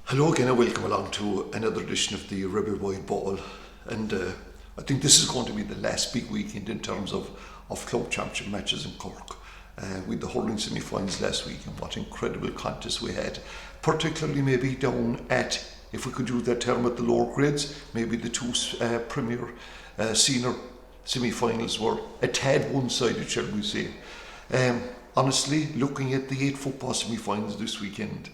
Hello again and welcome along to another edition of the Rugby Wide Ball, and I think this is going to be the last big weekend in terms of club championship matches in Cork, with the hurling semi-finals last week, and what incredible contests we had, particularly maybe down at, if we could use that term, at the lower grades. Maybe the two premier senior semi-finals were a tad one-sided, shall we say. Honestly, looking at the 8 football semi-finals this weekend,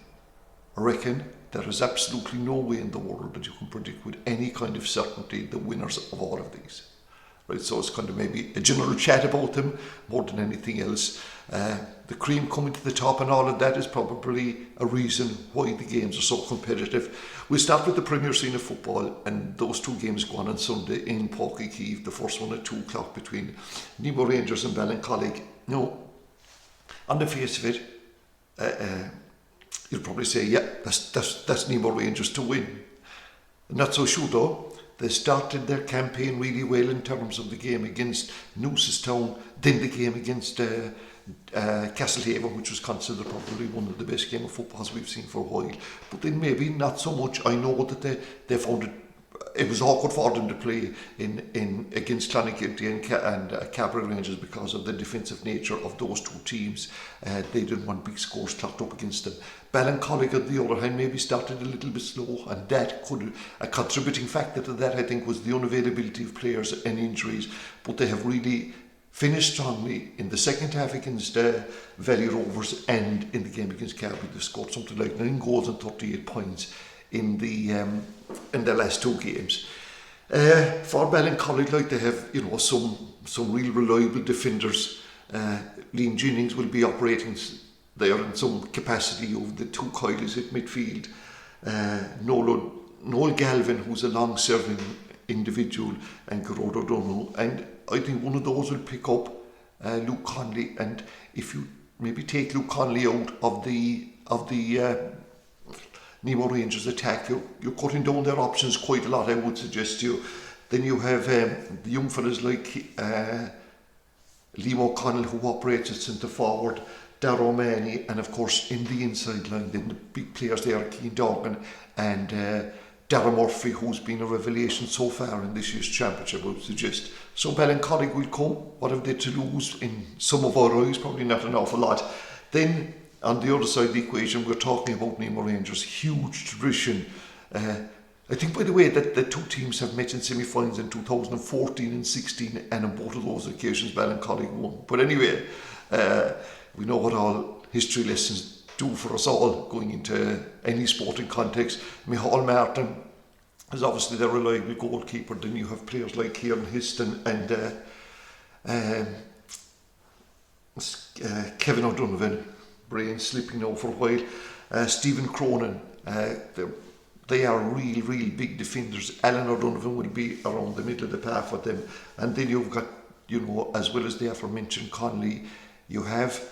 I reckon there is absolutely no way in the world that you can predict with any kind of certainty the winners of all of these. Right, so it's kind of maybe a general chat about them more than anything else. The cream coming to the top and all of that is probably a reason why the games are so competitive. We'll start with the Premier Senior Football, and those two games go on Sunday in Páudie, Kiev. The first one at 2 o'clock between Nemo Rangers and Ballincollig. Now, on the face of it, you'll probably say, yeah, that's Nemo Rangers to win. Not so sure though. They started their campaign really well in terms of the game against Newcestown, then the game against Castlehaven, which was considered probably one of the best game of footballs we've seen for a while. But then maybe not so much. I know that they found it was awkward for them to play in against Clonakilty and Capital Rangers because of the defensive nature of those two teams. They didn't want big scores clocked up against them. Ballincollig, on the other hand, maybe started a little bit slow, and that could a contributing factor to that, I think, was the unavailability of players and injuries. But they have really finished strongly in the second half against Valley Rovers, and in the game against Camogie. They scored something like 9 goals and 38 points in the last 2 games. For Ballincollig, like, they have some real reliable defenders. Liam Jennings will be operating there in some capacity over the 2 Coilies at midfield. Noel Galvin, who's a long-serving individual, and Gerard O'Donnell, and I think one of those will pick up Luke Conley. And if you maybe take Luke Conley out of the Nemo Rangers attack, you're cutting down their options quite a lot, I would suggest to you. Then you have the young fellas like Liam O'Connell, who operates at centre forward, Darrow Manny, and of course in the inside line then the big players there, Keane Duggan and Darragh Murphy, who's been a revelation so far in this year's championship, I would suggest. So Ballincollig will come. What have they to lose in some of our eyes? Probably not an awful lot. Then on the other side of the equation, we're talking about Nemo Rangers, huge tradition. I think, by the way, that the two teams have met in semi-finals in 2014 and 16, and on both of those occasions Ballincollig won. But anyway, we know what all history lessons do for us all going into any sporting context. Micheál Martin is obviously the reliable goalkeeper. Then you have players like Kieran Histon and Kevin O'Donovan, brain slipping now for a while. Stephen Cronin, they are real big defenders. Alan O'Donovan will be around the middle of the path with them. And then you've got, as well as the aforementioned Conley, you have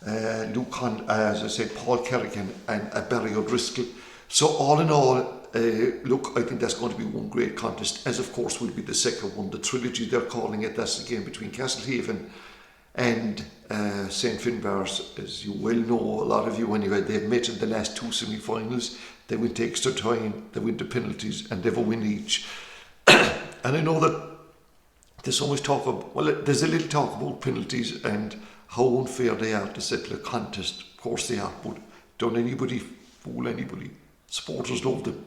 Luke Conley, as I said, Paul Kerrigan and Barry O'Driscoll. So all in all, look, I think that's going to be one great contest, as of course will be the second one, the trilogy they're calling it. That's the game between Castlehaven and St Finbarrs. As you well know, a lot of you anyway, they've met in the last 2 semi-finals. They went to extra time, they went to penalties, and they've a win each. And I know that there's so much talk of, there's a little talk about penalties and how unfair they are to settle a contest. Of course they are, but don't anybody fool anybody. Supporters love them.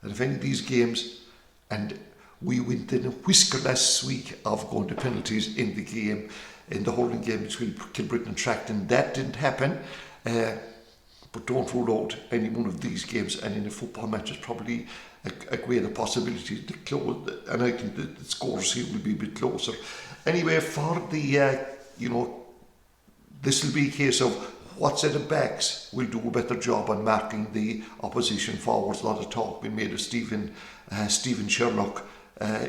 And if any of these games, and we went in a whisker last week of going to penalties in the game, in the hurling game between Kilbrittain and Tracton, that didn't happen. But don't rule out any one of these games, and in a football match it's probably a greater possibility to close, and I think the scores here will be a bit closer. Anyway, for the this will be a case of what set of backs will do a better job on marking the opposition forwards. A lot of talk being made of Stephen Sherlock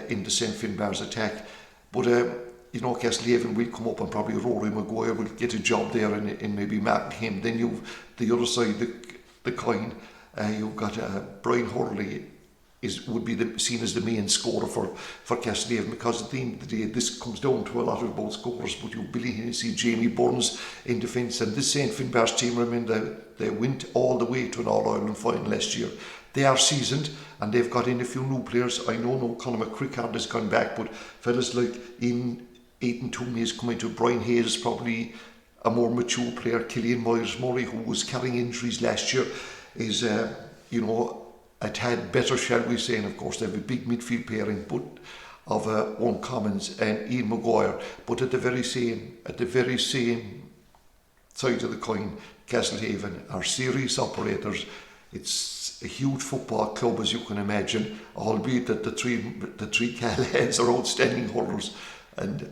in the St Finbarrs attack, but Castlehaven will come up, and probably Rory Maguire will get a job there in maybe marking him. Then you've the other side, the coin. You've got Brian Hurley would be seen as the main scorer for Castlehaven, because at the end of the day this comes down to a lot about scores. But you Billy Hennessy, Jamie Burns in defence, and this St. Finbarr's team, remember, they went all the way to an All-Ireland final last year. They are seasoned and they've got in a few new players. I know no Conor McCrickard has gone back, but fellas like Aidan Toomey has come into. Brian Hayes is probably a more mature player. Killian Myers-Murray, who was carrying injuries last year, is a tad better, shall we say. And of course they have a big midfield pairing, but of Owen Commons and Ian Maguire. But at the very same side of the coin, Castlehaven are serious operators. It's a huge football club, as you can imagine, albeit that the three Callaghans are outstanding hurlers, and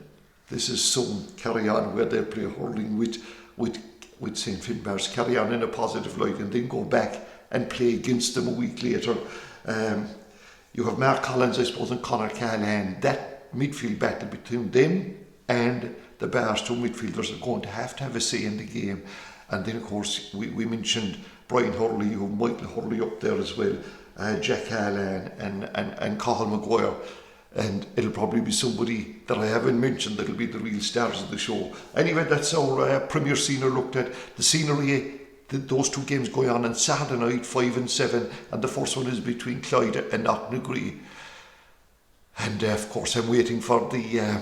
this is some carry on where they play hurling with St. Finbarr's, carry on in a positive light, and then go back and play against them a week later. You have Mark Collins, I suppose, and Conor Callahan. That midfield battle between them and the Bars, two midfielders, are going to have a say in the game. And then, of course, we mentioned Brian Hurley, you have Michael Hurley up there as well, Jack Callahan and Cathal Maguire. And it'll probably be somebody that I haven't mentioned that'll be the real stars of the show. Anyway, that's our Premier Senior looked at. The scenery, those two games going on Saturday night, 5 and 7, and the first one is between Clyde and Knocknagree. And of course I'm waiting for the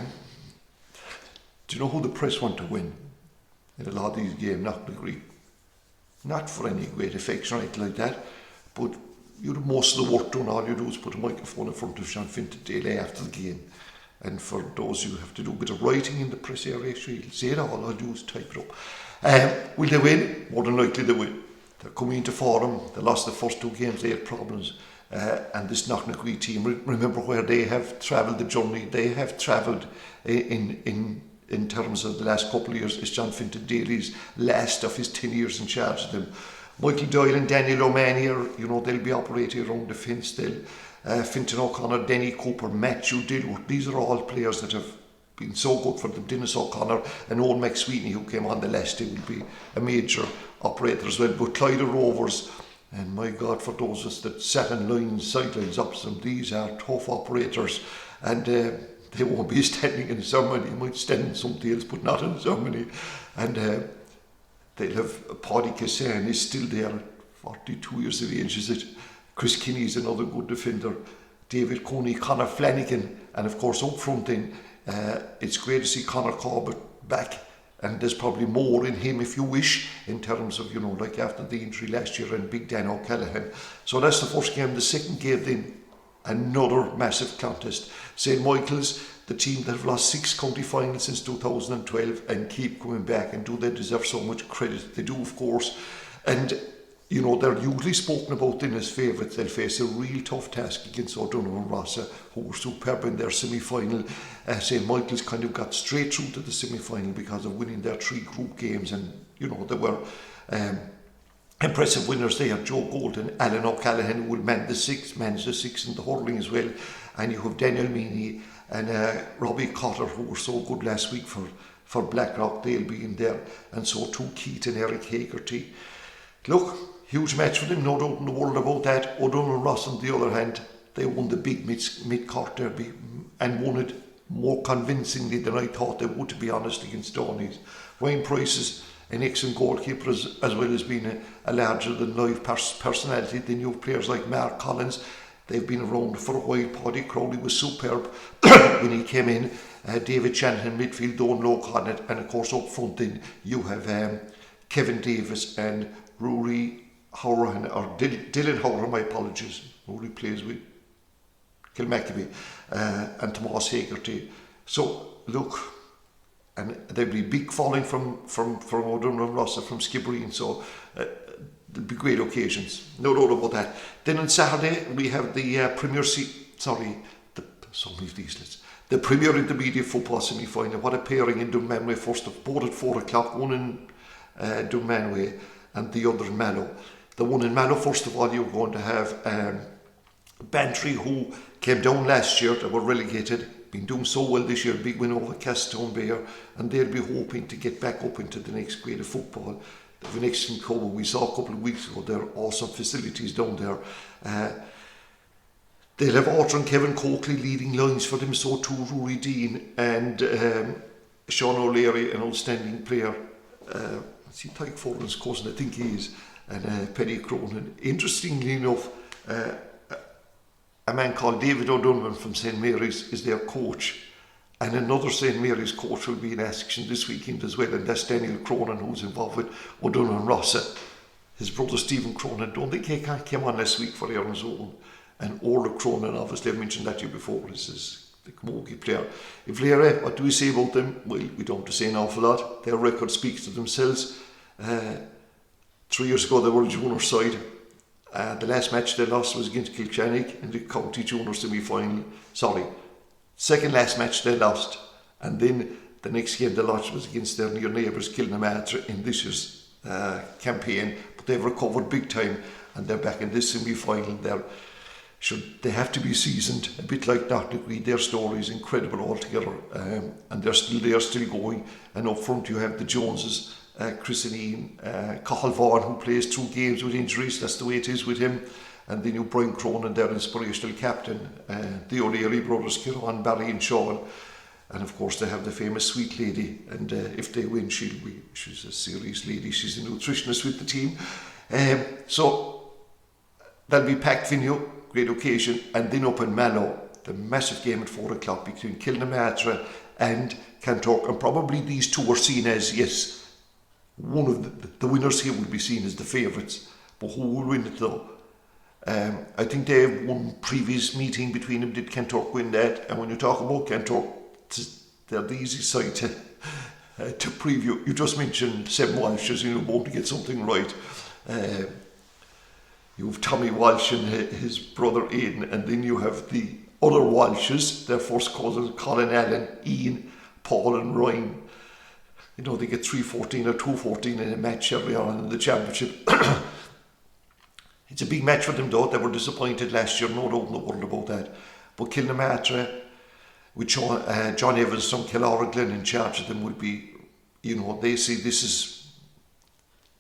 do you know who the press want to win in a lot of these games? Knocknagree. Not for any great affection or anything like that, but you do most of the work done. All you do is put a microphone in front of Sean Fintan daily after the game. And for those who have to do a bit of writing in the press area, you'll say it all I'll do is type it up. Will they win? More than likely they will. They're coming into form. They lost the first two games, they had problems. And this Knocknagree team, remember where they have travelled the journey. They have travelled in terms of the last couple of years. It's John Fintan Daly's last of his 10 years in charge of them. Michael Doyle and Daniel O'Mahony are, they'll be operating around the fence. They'll Fintan O'Connor, Denny Cooper, Matthew Dilworth. These are all players that have been so good for them. Dennis O'Connor and Owen McSweeney, who came on the last day, will be a major operator as well. But Clyde Rovers, and my God, for those of us that sat in sidelines opposite them, these are tough operators, and they won't be standing in ceremony. They might stand in something else, but not in ceremony. And they'll have Paudie Cassan is still there at 42 years of age, is it? Chris Kinney is another good defender. David Coney, Conor Flanagan, and of course up front then, it's great to see Conor Corbett back, and there's probably more in him if you wish, in terms of, like after the injury last year, and Big Dan O'Callaghan. So that's the first game. The second game then, another massive contest. St. Michael's, the team that have lost 6 county finals since 2012 and keep coming back, and do they deserve so much credit? They do, of course. And they're usually spoken about in as favourites. They'll face a real tough task against O'Donovan Rossa, who were superb in their semi-final. St. Michael's kind of got straight through to the semi-final because of winning their 3 group games, and they were impressive winners there. Joe Gold and Alan O'Callaghan, who will manage the 6 in the hurling as well. And you have Daniel Meany and Robbie Cotter, who were so good last week for Blackrock. They'll be in there, and so too Keith and Eric Hagerty. Look, huge match for them, no doubt in the world about that. O'Donnell Ross, on the other hand, they won the big mid-court derby and won it more convincingly than I thought they would, to be honest, against Donny's. Wayne Price is an excellent goalkeeper, as well as being a larger-than-life personality. Then you have players like Mark Collins. They've been around for a while. Paudie Crowley was superb when he came in. David Shanahan midfield, Don Loke on it, and of course up front then you have Kevin Davis and Rory Howran, or Dylan Howran, my apologies. Rory plays with Kilmacabey, and Tomas Hagerty. So look, and there'll be big following from O'Donovan Rossa, from Skibbereen, so there'll be great occasions, no doubt about that. Then on Saturday we have the the Premier Intermediate Football semi-final. What a pairing in Dunmanway, first of both at 4 o'clock, one in Dunmanway and the other in Mallow. The one in Mallow, first of all, you're going to have Bantry, who came down last year. They were relegated, been doing so well this year, big win over Castleton Bear, and they'll be hoping to get back up into the next grade of football. They have an excellent club. We saw a couple of weeks ago their awesome facilities down there. They'll have Arthur and Kevin Coakley leading lines for them, so too Rory Dean and Sean O'Leary, an outstanding player. Tyke Foran's cousin, I think he is, and Paddy Cronin. Interestingly enough, a man called David O'Donovan from St Mary's is their coach, and another St Mary's coach will be in action this weekend as well, and that's Daniel Cronin, who's involved with O'Donovan Rossa. His brother Stephen Cronin, don't think he came on last week for Aaron's Own. And Orla Cronin, obviously I've mentioned that to you before, this is the Camogie player. If Lera, what do we say about them? Well, we don't have to say an awful lot. Their record speaks to themselves. 3 years ago they were a junior side. The last match they lost was against Kilkenny in the county junior semi-final. Second last match they lost. And then the next game they lost was against their near neighbours Kilnamatra in this year's campaign. But they've recovered big time and they're back in this semi-final. They have to be seasoned, a bit like Knocknagree. Their story is incredible altogether, and they're still going. And up front you have the Joneses, Chris and Ian, Cathal Vaughan, who plays 2 games with injuries. That's the way it is with him. And then you have Brian Cronin, their inspirational captain, the O'Leary brothers, Kieran, Barry and Sean. And of course they have the famous Sweet Lady, and if they win she's a serious lady. She's a nutritionist with the team. So that'll be packed venue. Great occasion. And then up in Mallow, the massive game at 4 o'clock between Kilnamatra and Kanturk, and probably these two are seen as, yes, one of the winners here will be seen as the favourites, but who will win it though? I think they have one previous meeting between them. Did Kanturk win that? And when you talk about Kanturk, they're the easy side to preview. You just mentioned 7 Walshes, bound to get something right. You have Tommy Walsh and his brother Aidan, and then you have the other Walshes, their first cousins, Colin Allen, Ian, Paul and Ryan. They get 3-14 or 2-14 in a match early on in the championship. It's a big match for them though. They were disappointed last year, no doubt in the world about that. But Kilnamatra, with John Evans from Killaraglen in charge of them, would be, they see this is,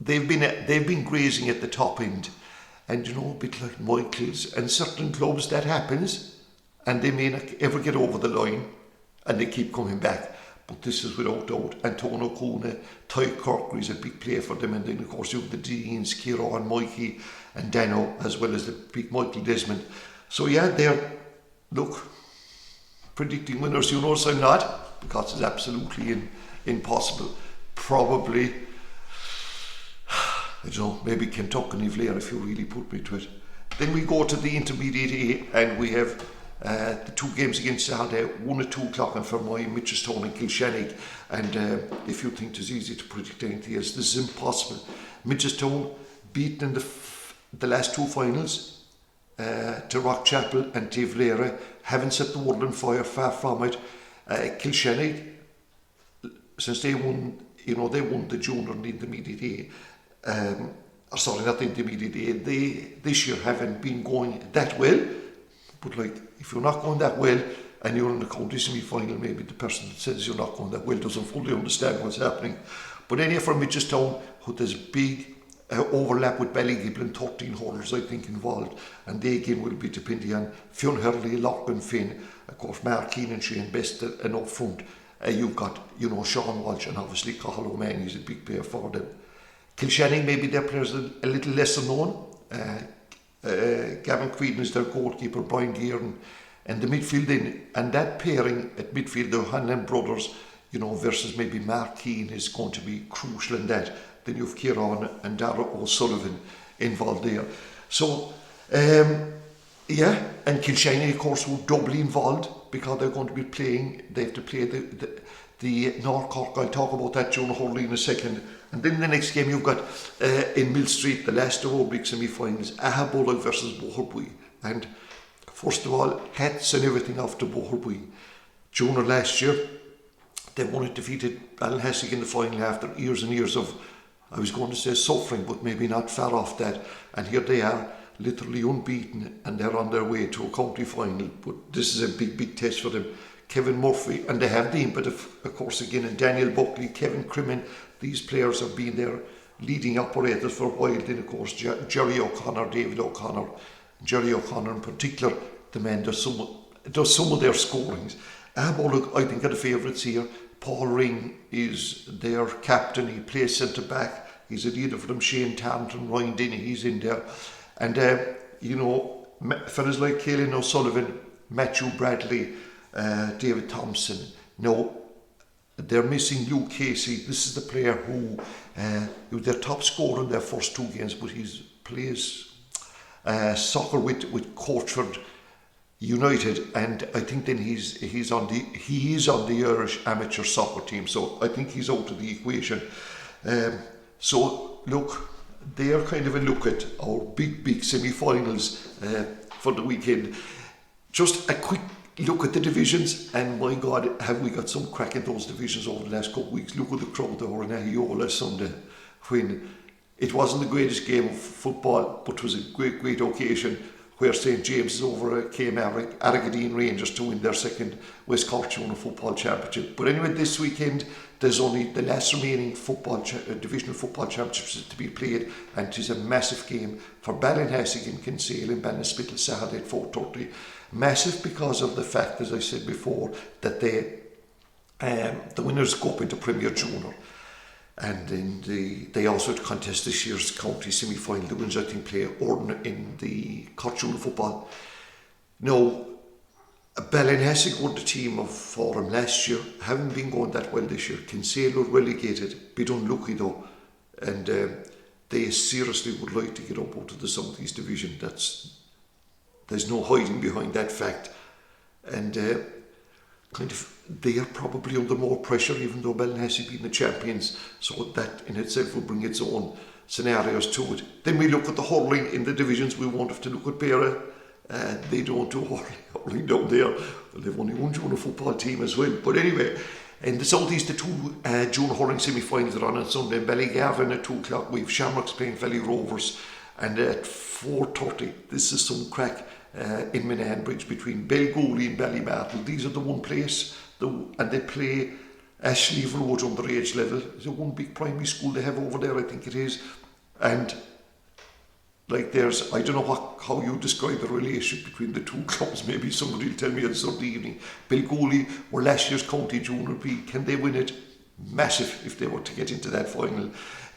they've been grazing at the top end. And a bit like Michael's and certain clubs, that happens, and they may not ever get over the line, and they keep coming back. But this is without doubt. Antonio Kuna, Ty Corkery is a big player for them, and then of course you have the Deans, Kira and Mikey and Dano, as well as the big Michael Desmond. So yeah, they're, predicting winners. I'm not, because it's absolutely impossible. Probably, maybe Kentucky and Ivlear if you really put me to it. Then we go to the Intermediate A, and we have the 2 games against Saturday, 1 at 2 o'clock, and for my Mitchelstown and Kilshannig. And if you think it's easy to predict anything else, this is impossible. Mitchelstown beaten in the last 2 finals to Rockchapel and to Ivlear, haven't set the world on fire, far from it. Kilshannig, since they won, they won the junior and the Intermediate A. Not the Intermediate A. They this year haven't been going that well, but if you're not going that well and you're in the county semi-final, maybe the person that says you're not going that well doesn't fully understand what's happening. But anyhow, for Mitchelstown, who there's big overlap with Ballygiblin, 13 hurlers I think involved, and they again will be depending on Fionn Hurley, Lachlan Finn, of course Mark Keenan, Shane Best, and up front you've got Sean Walsh, and obviously Cathal O'Mahony is a big player for them. Kilshannig, maybe their players are a little lesser known. Gavin Queen is their goalkeeper, Brian Gearan, and the midfield in, and that pairing at midfield, the Hanlon brothers, versus maybe Mark Keane is going to be crucial in that. Then you have Kieran and Dara O'Sullivan involved there. So, and Kilshannig, of course, were doubly involved because they're going to be playing, they have to play the North Cork. I'll talk about that during hurling in a second. And then the next game you've got in Mill Street, the last of all big semi-finals, Ahabulloch versus Boherbue. And first of all, hats and everything off to Boherbue. Junior last year, they won it, defeated Ballinhassig in the final after years and years of, I was going to say suffering, but maybe not far off that. And here they are, literally unbeaten, and they're on their way to a county final. But this is a big, big test for them. Kevin Murphy, and they have the input of course again, and Daniel Buckley, Kevin Crimmin. These players have been their leading operators for a while. Then of course Jerry O'Connor, David O'Connor, Jerry O'Connor in particular, the man does some of their scorings. But look, I think of the favourites here. Paul Ring is their captain. He plays centre back. He's a leader for them. Shane Tarleton, Ryan Denny, he's in there. And, fellas like Caelan O'Sullivan, Matthew Bradley, David Thompson. No, they're missing Luke Casey. This is the player who was their top scorer in their first 2 games, but he plays soccer with Coachford United, and I think then he is on the Irish amateur soccer team, so I think he's out of the equation. So look, they are kind of a look at our big semi-finals for the weekend. Just a quick look at the divisions, and my God, have we got some crack in those divisions over the last couple of weeks. Look at the crowd that were in Ahiola Sunday, when it wasn't the greatest game of football, but it was a great occasion, where St James overcame Arragadeen Rangers to win their second West Cork Junior Football Championship. But anyway, this weekend there's only the last remaining divisional football championships to be played, and it is a massive game for Ballinhassig and Kinsale and Ballinspittle Saturday at 4:30. Massive because of the fact, as I said before, that the winners go up into Premier Junior. And they also contest this year's county semi-final. The winners, I think, play Orden in the Cork Junior football. Now, Ballinhassig were the team for them last year. Haven't been going that well this year. Kinsale were relegated, bit unlucky though, and they seriously would like to get up out of the South East Division. There's no hiding behind that fact, and they are probably under more pressure, even though Ballinhassig being the champions, so that in itself will bring its own scenarios to it. Then we look at the hurling in the divisions. We won't have to look at Beara. They don't do hurling down there. Well, they've only one junior football team as well. But anyway, in the South East, the 2 junior hurling semi-finals are on Sunday. In Ballygavin at 2 o'clock, we have Shamrocks playing Valley Rovers, and at 4:30, this is some crack in Minanbridge between Belgooley and Ballymartle. These are the one place, and they play Ashleigh Road underage level. It's a one big primary school they have over there, I think it is. And like there's, I don't know how you describe the relationship between the two clubs. Maybe somebody will tell me on Sunday evening. Belgooley were last year's county junior B. Can they win it? Massive if they were to get into that final.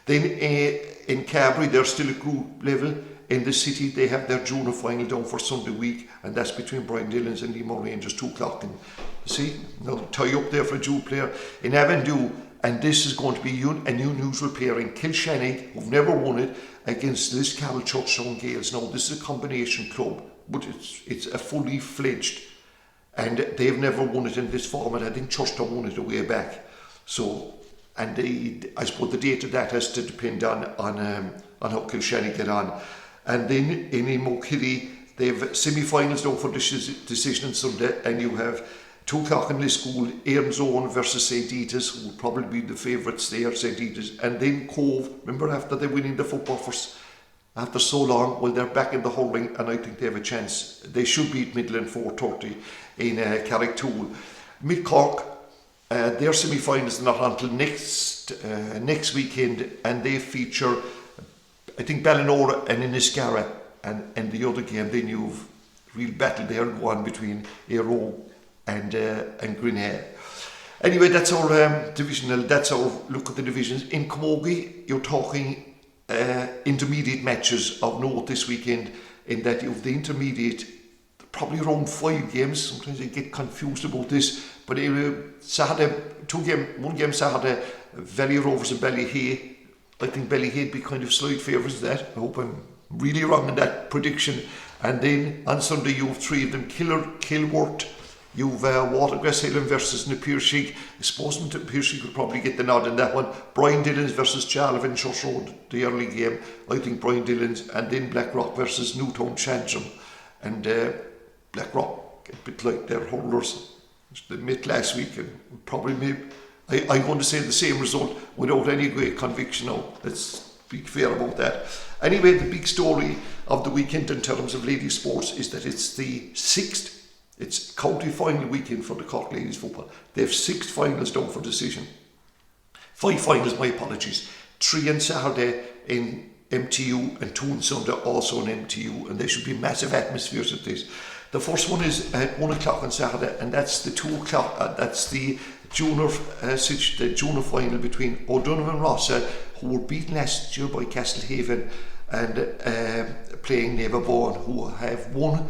Then in Cabri, they're still at group level. In the city, they have their junior final down for Sunday week, and that's between Brian Dillons and Limor Rangers, 2 o'clock. And see, now tie up there for a Jew player. In Avondhu, and this is going to be a new unusual pairing, Kilshannig, who've never won it, against Liscarroll Churchtown Gales. Now, this is a combination club, but it's a fully fledged, and they've never won it in this format. I think Churchtown won it a way back. So, and I suppose the date of that has to depend on how Kilshannig get on. And then in Imokilly, they've semi-finals now for decision on Sunday, and you have 2 o'clock in Liscool, Airn's Own versus St. Dita's, who will probably be the favourites there, St. Dita's. And then Cove, remember after they're winning the football after so long, well, they're back in the hurling, and I think they have a chance. They should beat Midland 4:30 in Carricktool. Mid-Cork, their semi-finals are not until next weekend, and they feature, I think, Ballinora and Inniscarra, and the other game, then you've real battle there go on between Aero and Greenhead. Anyway, that's our divisional, that's our look at the divisions. In Camogie, you're talking intermediate matches of note this weekend, in that you have the intermediate, probably around 5 games. Sometimes I get confused about this, but Saturday, one game Saturday, Valley Rovers and Ballyhay. I think Ballyhay be kind of slight favourites of that. I hope I'm really wrong in that prediction. And then on Sunday you have 3 of them, Kilworth, you've Watergrass Highland versus Napeershig. I suppose Napeershig will probably get the nod in that one. Brian Dillons versus Charlevin Church Road, the early game. I think Brian Dillons. And then Blackrock versus Newtown Chantram. And Blackrock, a bit like their hurlers they met last week, and probably I'm going to say the same result without any great conviction now. Let's be fair about that. Anyway, the big story of the weekend in terms of ladies sports is that it's the 6th, it's county final weekend for the Cork ladies football. They have 6 finals down for decision. 5 finals, my apologies. 3 on Saturday in MTU and 2 on Sunday also in MTU, and there should be massive atmospheres at this. The first one is at 1 o'clock on Saturday, and that's the 2 o'clock. That's the junior final between O'Donovan Rossa, who were beaten last year by Castlehaven, and playing Neverborn, who have won.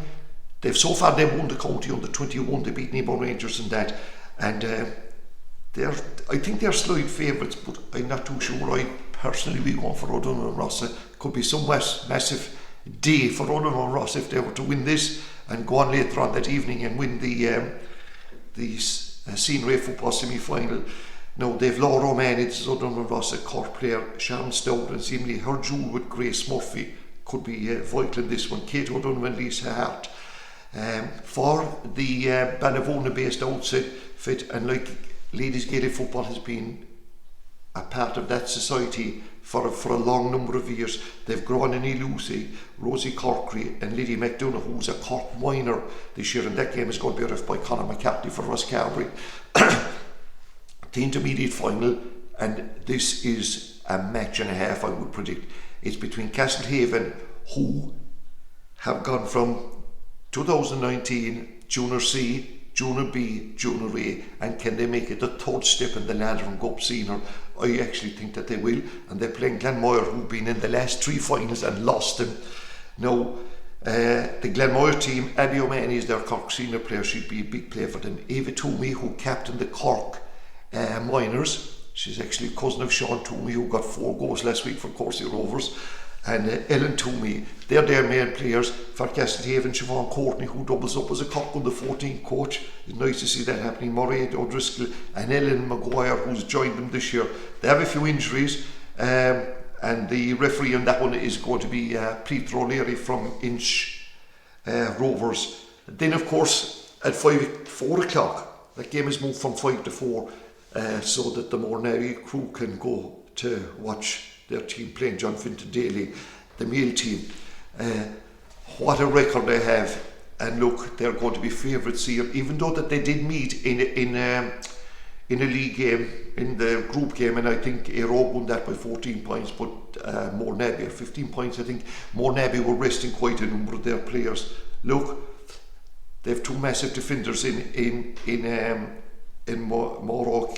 They've won the county under 21. They beat Nebo Rangers in that, and I think they're slight favourites, but I'm not too sure. I personally be going for O'Donovan Rossa. Could be some massive day for O'Donovan Rossa if they were to win this and go on later on that evening and win the senior football semi-final. Now they've Laura O'Mahony, this is O'Donovan Rossa, Cork player, Sharon Stout, and seemingly her duel with Grace Murphy could be vital in this one. Kate O'Donovan, Lisa Hart. For the Bannavona based outfit, and like Ladies Gaelic football has been a part of that society for a long number of years. They've grown in Lucy, Rosie Corkery and Lydia McDonough, who's a Cork minor this year, and that game is going to be ref by Conor McCarthy for Rosscarbery. The intermediate final, and this is a match and a half, I would predict. It's between Castlehaven, who have gone from 2019 Junior C, Junior B, Junior A, and can they make it the third step in the ladder and go up senior? I actually think that they will, and they're playing Glenmoire, who've been in the last 3 finals and lost them. Now, the Glenmoire team, Abby O'Mahony is their Cork senior player. She'd be a big player for them. Ava Toomey, who captained the Cork Minors, she's actually a cousin of Sean Toomey, who got 4 goals last week for Corsie Rovers. And Ellen Toomey, they're their main players. For Castlehaven, Siobhan Courtney, who doubles up as a Cork under 14 coach. It's nice to see that happening. Mairead O'Driscoll and Ellen Maguire, who's joined them this year. They have a few injuries, and the referee on that one is going to be Peter O'Leary from Inch Rovers. Then, of course, at 4 o'clock, that game is moved from 5 to 4, so that the Mornary crew can go to watch their team playing John Finton Daly, the male team. What a record they have, and look, they're going to be favourites here, even though that they did meet in a league game, in the group game, and I think Aero won that by 14 points, but Mornabby 15 points. I think Mornabby were resting quite a number of their players. Look, they have 2 massive defenders in Morrow,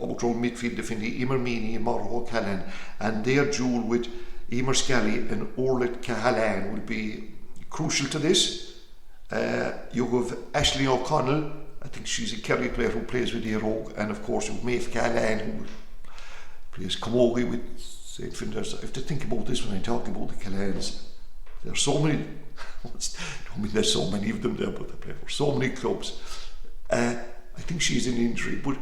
out-round midfield defending Emer Meany and Morrow Callan, and their duel with Emer Scally and Orlet Cahalan will be crucial to this. You have Aisling O'Connell, I think she's a Kerry player who plays with Aero, and of course you have Maeve Cahalan, who plays Camogie with St. Finder's. I have to think about this when I'm talking about the Cahallans. There are so many, I don't mean there's so many of them there, but they play for so many clubs. I think she's in injury, but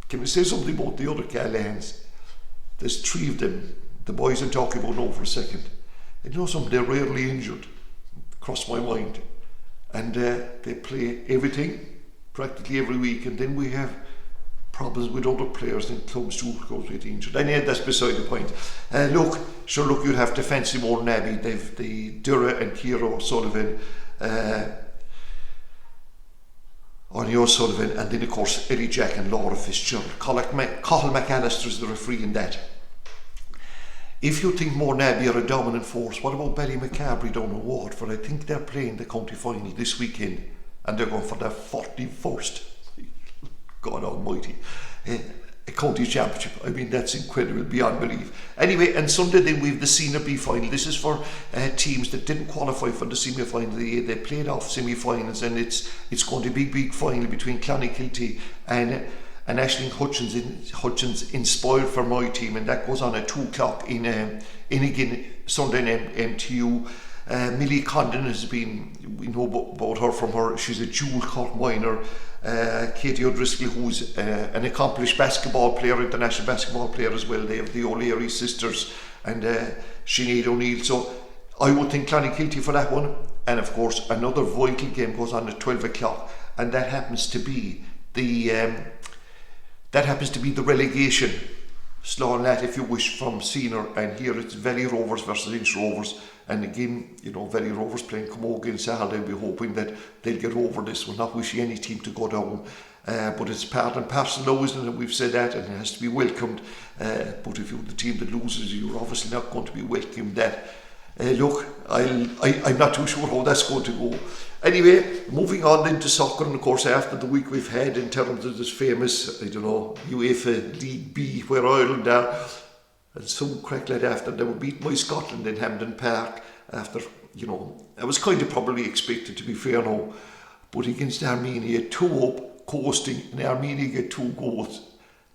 can we say something about the other Cahallans? There's 3 of them. The boys I'm talking about now for a second. And you know something, they're rarely injured. Crossed my mind. And they play everything, practically every week. And then we have problems with other players in clubs who goes get injured. Anyway, that's beside the point. Look, you'd have to fancy more Nabby. They've the Dura and Ciara O'Sullivan, Arnie O'Sullivan, and then of course Eddie Jack and Laura Fitzgerald. Cathal McAllister is the referee in that. If you think Mornabby are a dominant force, what about Ballymacarbery down in Waterford? I think they're playing the county final this weekend, and they're going for their 41st, God almighty, a county championship. I mean, that's incredible, beyond belief. Anyway, and Sunday then we have the Senior B final. This is for teams that didn't qualify for the semi-final. They played off semi-finals, and it's going to be a big final between Clonakilty and Aisling Hutchins inspired for my team, and that goes on at 2 o'clock in again Sunday in MTU. Millie Condon has been, we know about her from her, she's a dual Cork minor. Katie O'Driscoll, who's an accomplished basketball player, international basketball player as well. They have the O'Leary sisters and Sinead O'Neill. So I would think Clonakilty for that one. And of course another vital game goes on at 12 o'clock, and that happens to be the relegation Slán if you wish, from senior, and here it's Valley Rovers versus Inch Rovers. And again, you know, Valley Rovers playing Camogie on Saturday. We're hoping that they'll get over this. We're not wishing any team to go down, but it's part and parcel now, isn't it? We've said that, and it has to be welcomed. But if you're the team that loses, you're obviously not going to be welcomed that. Look, I'm not too sure how that's going to go. Anyway, moving on into soccer, and of course after the week we've had in terms of this famous, UEFA League B, where Ireland are, and some crack led after they were beaten by Scotland in Hampden Park, after, it was kind of probably expected, to be fair now, but against Armenia, 2-up, coasting, and Armenia get 2 goals.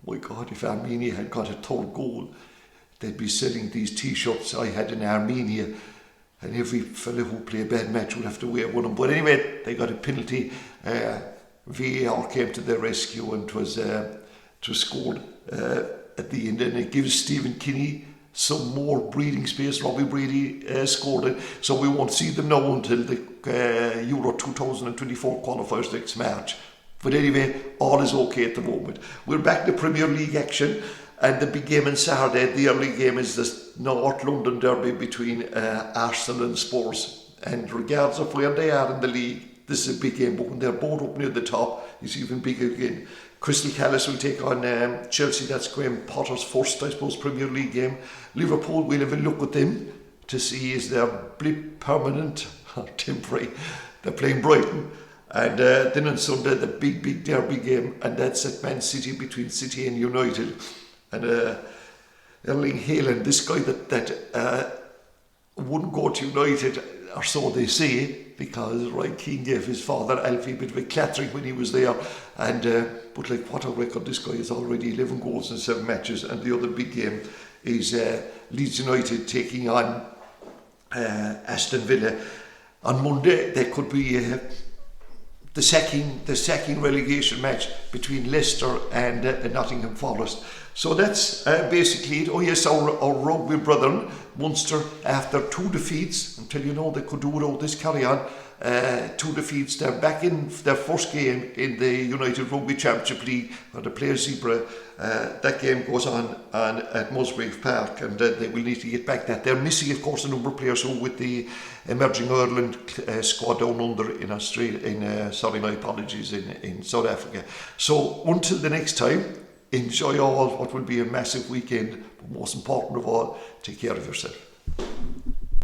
My God, if Armenia had got a 3rd goal, they'd be selling these t-shirts I had in Armenia, and every fella who play a bad match would have to wear one of them. But anyway, they got a penalty. VAR came to their rescue, and it was scored at the end, and it gives Stephen Kinney some more breathing space. Robbie Brady scored it, so we won't see them now until the Euro 2024 qualifiers next March. But anyway, all is okay at the moment. We're back to Premier League action, and the big game on Saturday, the early game, is the North London derby between Arsenal and Spurs. And regardless of where they are in the league, this is a big game, but when they're both up near the top, it's even bigger again. Crystal Palace will take on Chelsea. That's Graham Potter's first, I suppose, Premier League game. Liverpool, we'll have a look at them to see is their blip permanent or temporary. They're playing Brighton. And then on Sunday, the big derby game, and that's at Man City, between City and United. And Erling Haaland, this guy that wouldn't go to United, or so they say, because Roy Keane gave his father Alfie a bit of a clattering when he was there. And but what a record this guy has, already 11 goals in 7 matches. And the other big game is Leeds United taking on Aston Villa. On Monday, there could be the second relegation match between Leicester and Nottingham Forest. So that's basically it. Oh yes, our rugby brethren, Munster, after 2 defeats, until they could do without this carry-on, 2 defeats, they're back in their first game in the United Rugby Championship League, where they play Zebra. That game goes on at Musgrave Park, and they will need to get back that. They're missing, of course, a number of players who with the emerging Ireland squad down under in Australia, in South Africa. So until the next time, enjoy all what will be a massive weekend, but most important of all, take care of yourself.